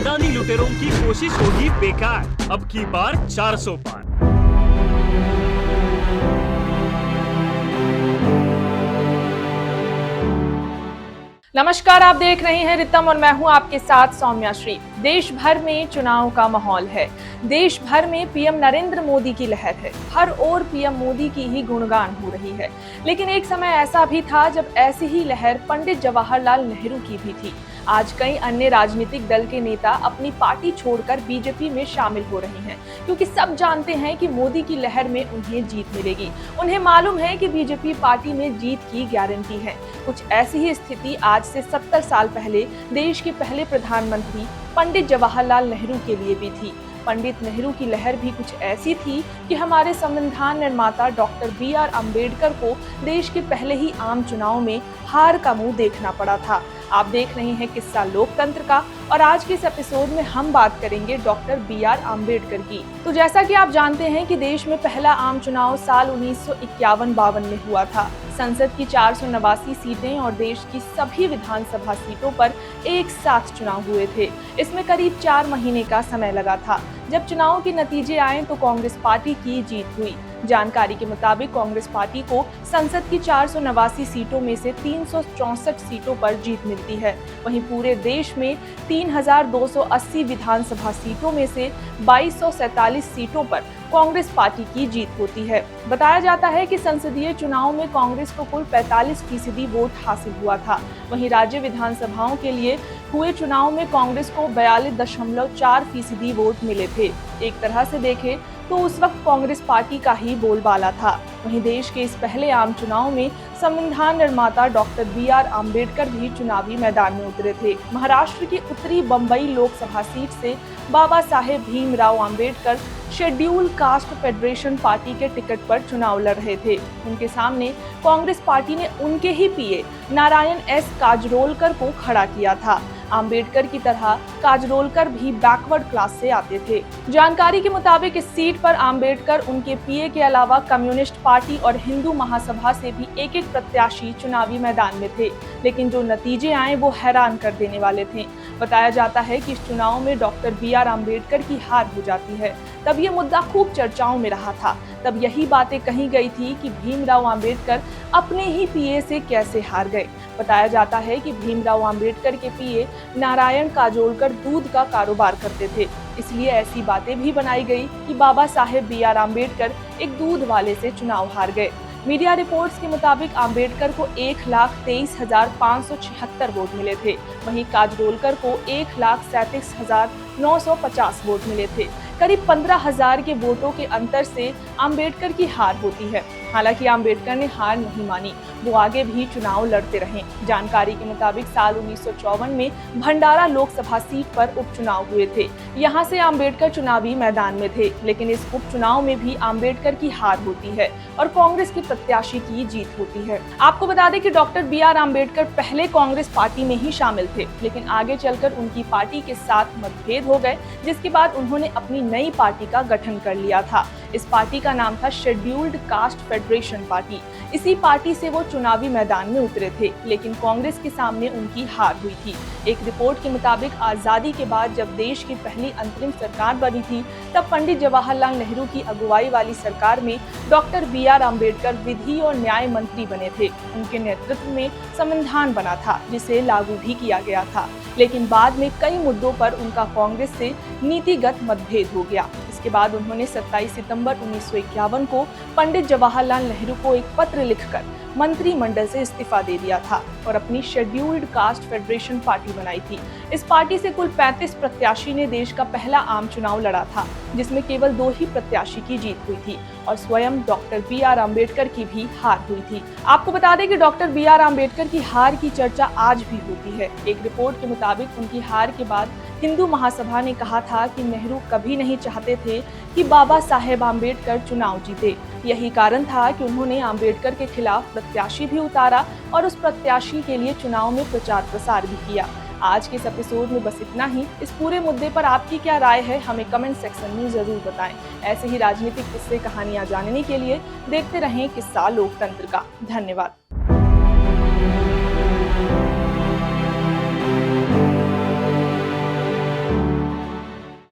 खानदानी लुटेरों की कोशिश होगी बेकार। अब की बार 400 पार। नमस्कार, आप देख रहे हैं रितम और मैं हूं आपके साथ सौम्या श्री। देश भर में चुनाव का माहौल है। देश भर में पीएम नरेंद्र मोदी की लहर है। हर ओर पीएम मोदी की ही गुणगान हो रही है। लेकिन एक समय ऐसा भी था जब ऐसी ही लहर पंडित जवाहरलाल नेहरू की भी थी। आज कई अन्य राजनीतिक दल के नेता अपनी पार्टी छोड़कर बीजेपी में शामिल हो रहे हैं, क्योंकि सब जानते हैं कि मोदी की लहर में उन्हें जीत मिलेगी। उन्हें मालूम है कि बीजेपी पार्टी में जीत की गारंटी है। कुछ ऐसी ही स्थिति आज से 70 साल पहले देश के पहले प्रधानमंत्री पंडित जवाहरलाल नेहरू के लिए भी थी। पंडित नेहरू की लहर भी कुछ ऐसी थी कि हमारे संविधान निर्माता डॉक्टर बी.आर. अम्बेडकर को देश के पहले ही आम चुनाव में हार का मुंह देखना पड़ा था। आप देख रहे हैं किस्सा लोकतंत्र का, और आज के इस एपिसोड में हम बात करेंगे डॉक्टर बी.आर. अम्बेडकर की। तो जैसा कि आप जानते हैं कि देश में पहला आम चुनाव साल 1951-52 में हुआ था। संसद की 489 सीटें और देश की सभी विधानसभा सीटों पर एक साथ चुनाव हुए थे। इसमें करीब 4 महीने का समय लगा था। जब चुनाव के नतीजे आए तो कांग्रेस पार्टी की जीत हुई। जानकारी के मुताबिक कांग्रेस पार्टी को संसद की 489 सीटों में से 364 सीटों पर जीत मिलती है। वहीं पूरे देश में 3280 विधानसभा सीटों में से 2247 सीटों पर कांग्रेस पार्टी की जीत होती है। बताया जाता है कि संसदीय चुनाव में कांग्रेस को कुल 45% वोट हासिल हुआ था। वहीं राज्य विधानसभाओं के लिए हुए चुनाव में कांग्रेस को 42.4% वोट मिले थे। एक तरह से देखें तो उस वक्त कांग्रेस पार्टी का ही बोलबाला था। वहीं देश के इस पहले आम चुनाव में संविधान निर्माता डॉक्टर बी.आर. अम्बेडकर भी चुनावी मैदान में उतरे थे। महाराष्ट्र की उत्तरी बम्बई लोकसभा सीट से Baba Saheb Bhimrao Ambedkar schedule caste federation party के टिकट पर चुनाव लड़ रहे थे। उनके सामने कांग्रेस पार्टी ने उनके ही पीए नारायण एस काजरोलकर को खड़ा किया था। अम्बेडकर की तरह काजरोलकर भी बैकवर्ड क्लास से आते थे। जानकारी के मुताबिक इस सीट पर अम्बेडकर, उनके पीए के अलावा कम्युनिस्ट पार्टी और हिंदू महासभा से भी एक प्रत्याशी चुनावी मैदान में थे। लेकिन जो नतीजे आए वो हैरान कर देने वाले थे। बताया जाता है कि इस चुनाव में डॉक्टर बी.आर. अम्बेडकर की हार हो जाती है। तब ये मुद्दा खूब चर्चाओं में रहा था। तब यही बातें कही गई थी कि भीमराव अम्बेडकर अपने ही पीए से कैसे हार गए। बताया जाता है कि भीमराव अम्बेडकर के पीए नारायण काजोलकर दूध का कारोबार करते थे, इसलिए ऐसी बातें भी बनाई गई कि बाबा साहेब बी.आर. अम्बेडकर एक दूध वाले से चुनाव हार गए। मीडिया रिपोर्ट्स के मुताबिक अम्बेडकर को 1,23,576 वोट मिले थे। वहीं काजरोलकर को 1,37,950 वोट मिले थे। करीब 15,000 के वोटों के अंतर से अम्बेडकर की हार होती है। हालांकि अम्बेडकर ने हार नहीं मानी, वो आगे भी चुनाव लड़ते रहे। जानकारी के मुताबिक साल 1954 में भंडारा लोकसभा सीट पर उपचुनाव हुए थे। यहाँ से अम्बेडकर चुनावी मैदान में थे, लेकिन इस उपचुनाव में भी अम्बेडकर की हार होती है और कांग्रेस के प्रत्याशी की जीत होती है। आपको बता दें कि डॉक्टर बी.आर. अम्बेडकर पहले कांग्रेस पार्टी में ही शामिल थे, लेकिन आगे चलकर उनकी पार्टी के साथ मतभेद हो गए, जिसके बाद उन्होंने अपनी नई पार्टी का गठन कर लिया था। इस पार्टी का नाम था शेड्यूल्ड कास्ट फेडरेशन पार्टी। इसी पार्टी से वो चुनावी मैदान में उतरे थे, लेकिन कांग्रेस के सामने उनकी हार हुई थी। एक रिपोर्ट के मुताबिक आजादी के बाद जब देश की पहली अंतरिम सरकार बनी थी, तब पंडित जवाहरलाल नेहरू की अगुवाई वाली सरकार में डॉक्टर बी.आर. अम्बेडकर विधि और न्याय मंत्री बने थे। उनके नेतृत्व में संविधान बना था, जिसे लागू भी किया गया था। लेकिन बाद में कई मुद्दों पर उनका कांग्रेस से नीतिगत मतभेद हो गया। इसके बाद उन्होंने 27 सितंबर 1951 को पंडित जवाहरलाल नेहरू को एक पत्र लिखकर मंत्रिमंडल से इस्तीफा दे दिया था और अपनी शेड्यूल्ड कास्ट फेडरेशन पार्टी बनाई थी। इस पार्टी से कुल 35 प्रत्याशी ने देश का पहला आम चुनाव लड़ा था, जिसमें केवल 2 ही प्रत्याशी की जीत हुई थी और स्वयं डॉक्टर बी.आर. अम्बेडकर की भी हार हुई थी। आपको बता दें कि डॉक्टर बी.आर. अम्बेडकर की हार की चर्चा आज भी होती है। एक रिपोर्ट के मुताबिक उनकी हार के बाद हिंदू महासभा ने कहा था कि नेहरू कभी नहीं चाहते थे कि बाबा साहेब अम्बेडकर चुनाव जीते। यही कारण था कि उन्होंने अम्बेडकर के खिलाफ प्रत्याशी भी उतारा और उस प्रत्याशी के लिए चुनाव में प्रचार प्रसार भी किया। आज के इस एपिसोड में बस इतना ही। इस पूरे मुद्दे पर आपकी क्या राय है, हमें कमेंट सेक्शन में जरूर बताएं। ऐसे ही राजनीतिक किस्से कहानियां जानने के लिए देखते रहें किस्सा लोकतंत्र का। धन्यवाद।